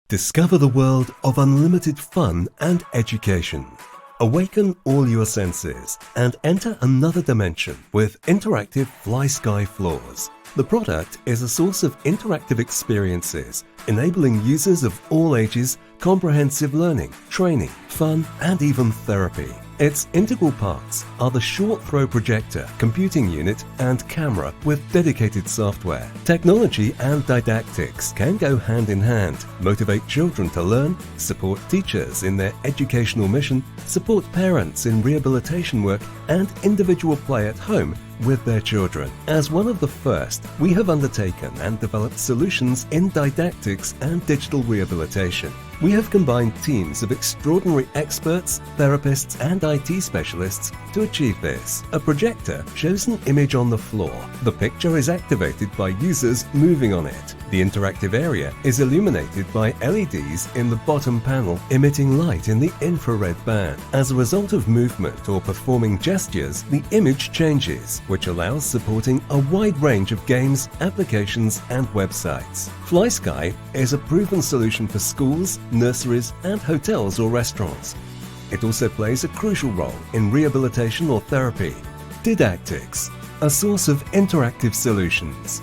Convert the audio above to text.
Discover the world of unlimited fun and education. Awaken all your senses and enter another dimension with interactive FlySky floors. The product is a source of interactive experiences, enabling users of all ages comprehensive learning, training, fun, and even therapy. Its integral parts are the short-throw projector, computing unit, and camera with dedicated software. Technology and didactics can go hand in hand, motivate children to learn, support teachers in their educational mission, support parents in rehabilitation work, and individual play at home with their children. As one of the first, we have undertaken and developed solutions in didactics and digital rehabilitation. We have combined teams of extraordinary experts, therapists, and IT specialists to achieve this. A projector shows an image on the floor. The picture is activated by users moving on it. The interactive area is illuminated by LEDs in the bottom panel, emitting light in the infrared band. As a result of movement or performing gestures, the image changes, which allows supporting a wide range of games, applications, and websites. FlySky is a proven solution for schools, nurseries, and hotels or restaurants. It also plays a crucial role in rehabilitation or therapy. Didactics, a source of interactive solutions.